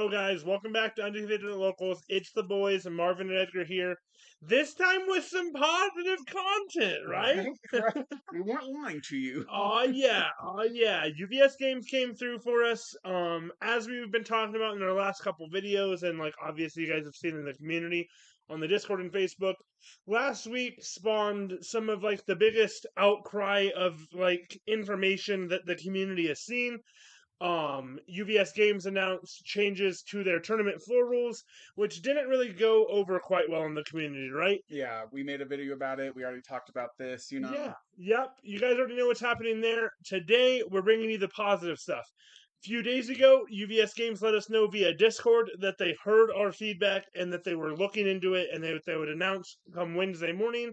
Yo, guys, welcome back to Undefeated Locals. It's the boys, Marvin and Edgar here. This time with some positive content, right? Right? Right. We weren't lying to you. Oh yeah. UVS games came through for us. As we've been talking about in our last couple videos, and like obviously you guys have seen in the community on the Discord and Facebook. Last week spawned some of like the biggest outcry of like information that the community has seen. UVS Games announced changes to their tournament floor rules, which didn't really go over quite well in the community, right? Yeah, we made a video about it. We already talked about this. Yeah, yep. You guys already know what's happening there. Today, we're bringing you the positive stuff. A few days ago, UVS Games let us know via Discord that they heard our feedback and that they were looking into it and they would announce come Wednesday morning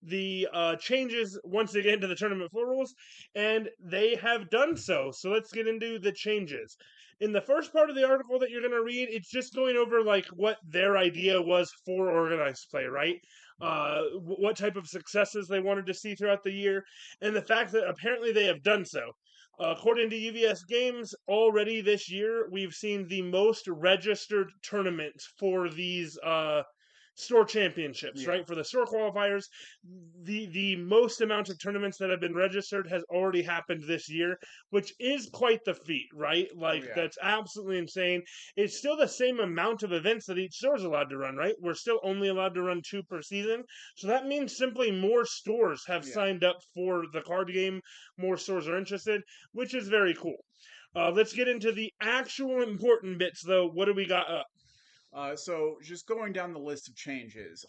the changes once again to the tournament floor rules, and they have done so. So let's get into the changes. In the first part of the article that you're going to read, it's just going over like what their idea was for organized play, right? What type of successes they wanted to see throughout the year, and the fact that apparently they have done so. According to UVS Games, already this year we've seen the most registered tournaments for these store championships, Yeah. right? For the store qualifiers, the most amount of tournaments that have been registered has already happened this year, which is quite the feat, right? Oh Like yeah. that's absolutely insane. It's still the same amount of events that each store is allowed to run, right? We're still only allowed to run 2 per season, so that means simply more stores have Yeah. signed up for the card game. More stores are interested, which is very cool. Let's get into the actual important bits, though. What do we got up? So just going down the list of changes,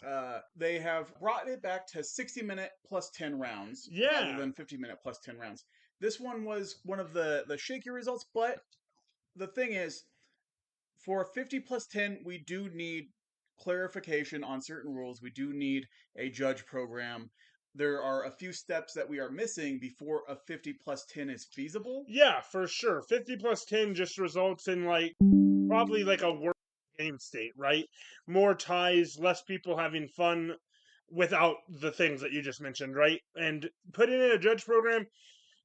they have brought it back to 60-minute plus 10 rounds rather Yeah, than 50-minute plus 10 rounds. This one was one of the shaky results, but the thing is, for 50 plus 10, we do need clarification on certain rules. We do need a judge program. There are a few steps that we are missing before a 50 plus 10 is feasible. yeah, for sure. 50 plus 10 just results in like probably like a worse game state, right? More ties, less people having fun without the things that you just mentioned, right? And putting in a judge program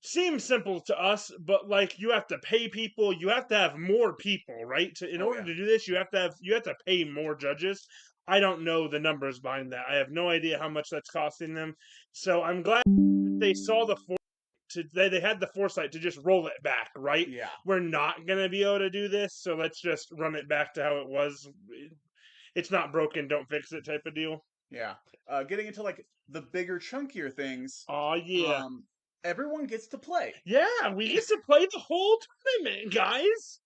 seems simple to us, but like you have to pay people, you have to have more people, right? In Oh order yeah. to do this, you have to pay more judges. I don't know the numbers behind that. I have no idea how much that's costing them. So I'm glad they saw they had the foresight to just roll it back, right? Yeah. We're not going to be able to do this, so let's just run it back to how it was. It's not broken, don't fix it type of deal. Yeah. Getting into like the bigger, chunkier things, Oh yeah. um, everyone gets to play. Yeah, we get to play the whole tournament, guys.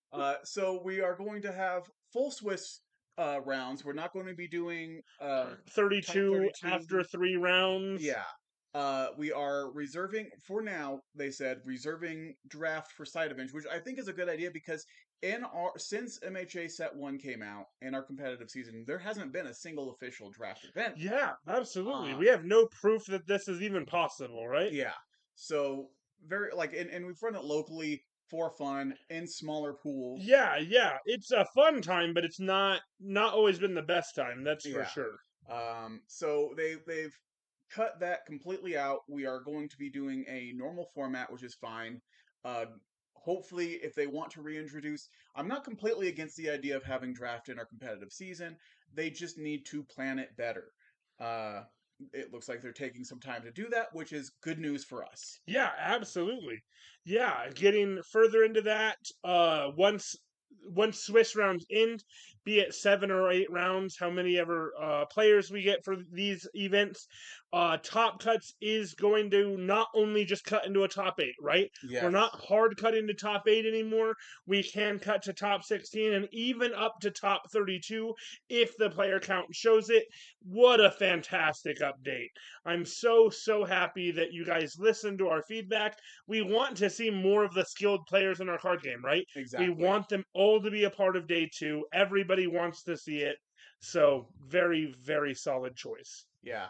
So we are going to have full Swiss rounds. We're not going to be doing top 32 32. after 3 rounds. Yeah. We are reserving for now. They said reserving draft for side events, which I think is a good idea because in our since MHA Set One came out in our competitive season, there hasn't been a single official draft event. Yeah, absolutely. Uh, We have no proof that this is even possible, right? yeah. So very like, and we've run it locally for fun in smaller pools. Yeah. It's a fun time, but it's not always been the best time, that's for Yeah. sure. So they've cut that completely out. We are going to be doing a normal format, which is fine. Uh, Hopefully, if they want to reintroduce, I'm not completely against the idea of having draft in our competitive season. They just need to plan it better. Uh, it looks like they're taking some time to do that, which is good news for us. Yeah, absolutely. Yeah, getting further into that, once Swiss rounds end, be it 7 or 8 rounds, how many ever players we get for these events, top cuts is going to not only just cut into a top 8, right? We're Yes. not hard cutting to top 8 anymore. We can cut to top 16 and even up to top 32 if the player count shows it. What a fantastic update! I'm so happy that you guys listened to our feedback. We want to see more of the skilled players in our card game, right? We Exactly. want them all to be a part of day 2. Everybody wants to see it. So, very solid choice. Yeah.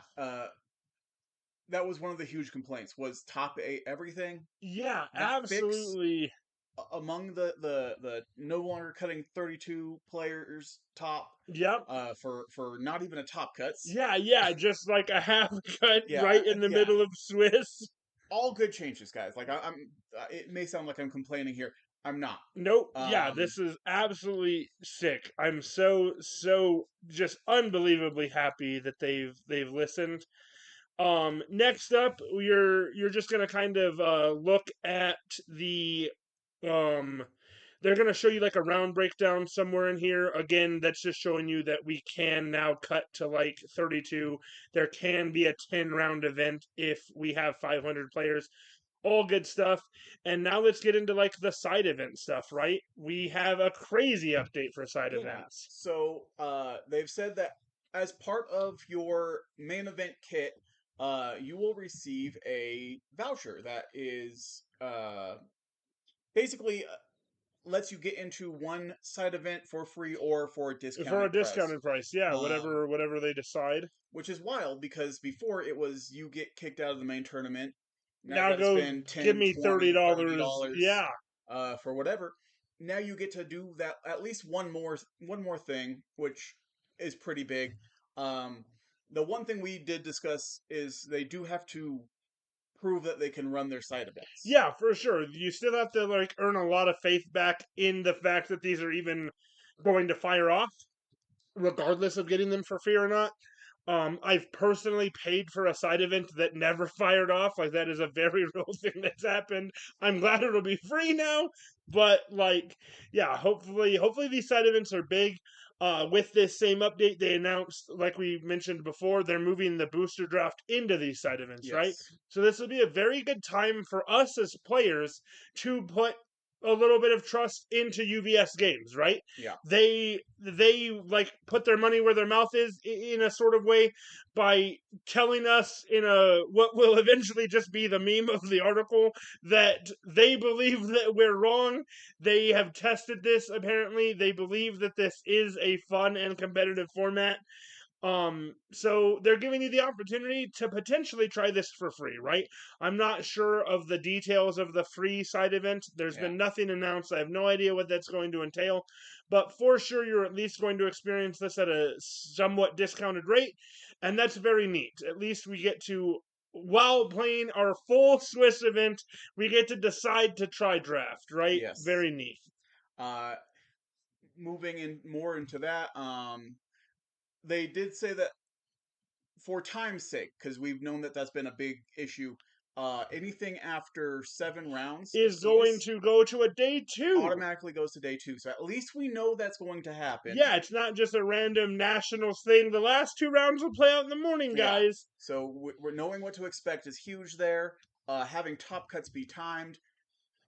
That was one of the huge complaints was top eight everything. Yeah, The fix absolutely. among the no longer cutting 32 players top Yep. for not even a top cuts. Yeah, just like a half cut Yeah, right in the yeah, middle of Swiss. all good changes, guys. Like I'm, it may sound like I'm complaining here. I'm not. Nope. Yeah, Um, this is absolutely sick. I'm so just unbelievably happy that they've listened. Next up, you're just gonna kind of look at the um. They're gonna show you like a round breakdown somewhere in here. Again, that's just showing you that we can now cut to like 32. There can be a 10 round event if we have 500 players. All good stuff. And now let's get into like the side event stuff, right? We have a crazy update for side yeah. events. So they've said that as part of your main event kit, you will receive a voucher that is basically lets you get into one side event for free or for a For a discounted price. discounted price, yeah, Um, whatever they decide. which is wild because before it was you get kicked out of the main tournament. Now you Now got to go spend give 10, me 20, thirty $30. dollars Yeah. for whatever. Now you get to do that at least one more thing, which is pretty big. Um, the one thing we did discuss is they do have to prove that they can run their side events. Yeah, for sure. You still have to like earn a lot of faith back in the fact that these are even going to fire off, regardless of getting them for free or not. I've personally paid for a side event that never fired off. Like that is a very real thing that's happened. I'm glad it'll be free now, but like, yeah, hopefully these side events are big. With this same update, they announced, like we mentioned before, they're moving the booster draft into these side events, right? Yes. So this will be a very good time for us as players to put a little bit of trust into UVS games, right? Yeah. They like put their money where their mouth is in a sort of way by telling us in a what will eventually just be the meme of the article that they believe that we're wrong. They have tested this apparently. They believe that this is a fun and competitive format. So they're giving you the opportunity to potentially try this for free, right? I'm not sure of the details of the free side event. There's Yeah. been nothing announced. I have no idea what that's going to entail, but for sure you're at least going to experience this at a somewhat discounted rate, and that's very neat. At least we get to while playing our full Swiss event, we get to decide to try draft, right? Yes. Very neat. Uh, moving in more into that, they did say that for time's sake, because we've known that that's been a big issue. Anything after 7 rounds Is going Swiss to go to a day two. automatically goes to day two. So at least we know that's going to happen. Yeah, it's not just a random nationals thing. The last 2 rounds will play out in the morning, Yeah. guys. So we're knowing what to expect is huge there. Having top cuts be timed,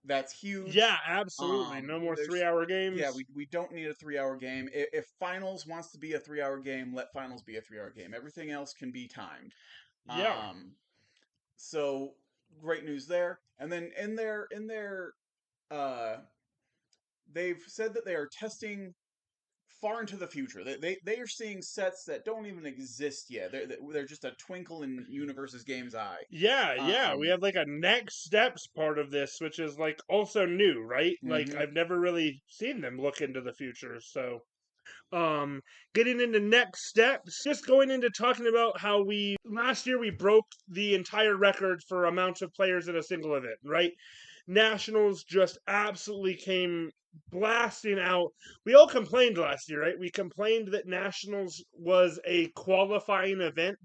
that's huge. Yeah, absolutely. No more three There's hour yeah, games. we don't need a 3 hour game. If finals wants to be a 3 hour game, let finals be a 3 hour game. Everything else can be timed. Yeah. Um, so great news there. And then in their uh they've said that they are testing far into the future. They are seeing sets that don't even exist yet. They're just a twinkle in UniVersus game's eye. Yeah. We Um, have like a next steps part of this, which is like also new, right? Like mhm. I've never really seen them look into the future. So um getting into next steps, just going into talking about how we last year we broke the entire record for amounts of players in a single event, right? Nationals just absolutely came blasting out. We all complained last year, right? We complained that Nationals was a qualifying event.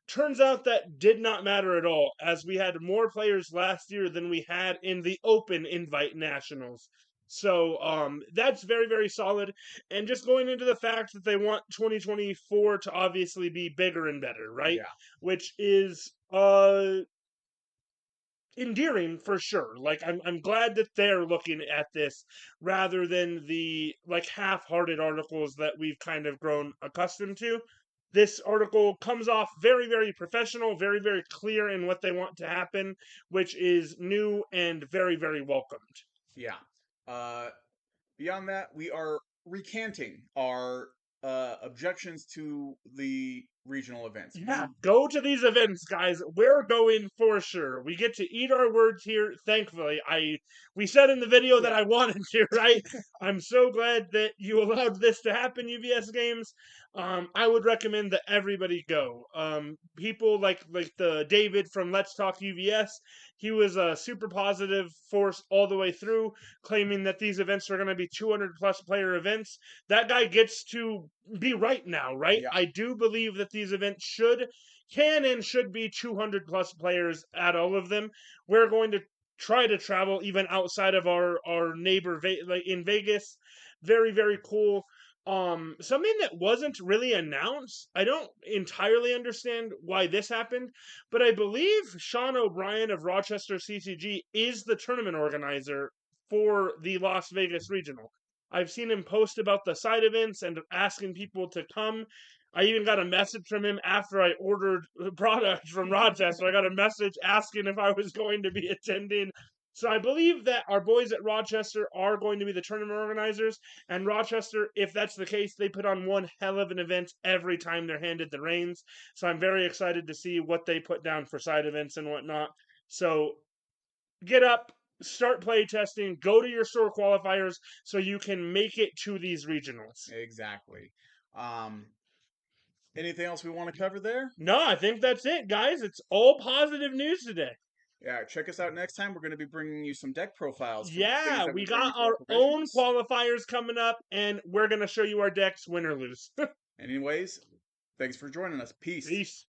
Turns out that did not matter at all, as we had more players last year than we had in the open invite Nationals. So that's very solid. And just going into the fact that they want 2024 to obviously be bigger and better, right? Yeah. Which is endearing for sure. Like I'm glad that they're looking at this rather than the like half-hearted articles that we've kind of grown accustomed to. This article comes off very professional, very clear in what they want to happen, which is new and very welcomed. Yeah. Uh, Beyond that, we are recanting our objections to the regional events. Yeah, go to these events, guys. We're going for sure. We get to eat our words here. Thankfully, we said in the video that Yeah. I wanted to, right? I'm so glad that you allowed this to happen, UVS Games. I would recommend that everybody go. People like the David from Let's Talk UVS. He was a super positive force all the way through, claiming that these events are going to be 200 plus player events. That guy gets to be right now, right? Yeah. I do believe that these events can and should be 200 plus players at all of them. We're going to try to travel even outside of our neighbor like in Vegas. Very very cool. Something that wasn't really announced. I don't entirely understand why this happened, but I believe Sean O'Brien of Rochester CCG is the tournament organizer for the Las Vegas regional. I've seen him post about the side events and asking people to come. I even got a message from him after I ordered the product from Rochester. I got a message asking if I was going to be attending. So I believe that our boys at Rochester are going to be the tournament organizers. And Rochester, if that's the case, they put on one hell of an event every time they're handed the reins. So I'm very excited to see what they put down for side events and whatnot. So get up, start play testing, go to your store qualifiers so you can make it to these regionals. Exactly. Um, anything else we want to cover there? No, I think that's it, guys. It's all positive news today. Yeah, check us out next time. We're going to be bringing you some deck profiles for things Yeah, that we we ran got into our our own provisions. qualifiers coming up, and we're going to show you our decks, win or lose. Anyways, thanks for joining us. Peace. Peace.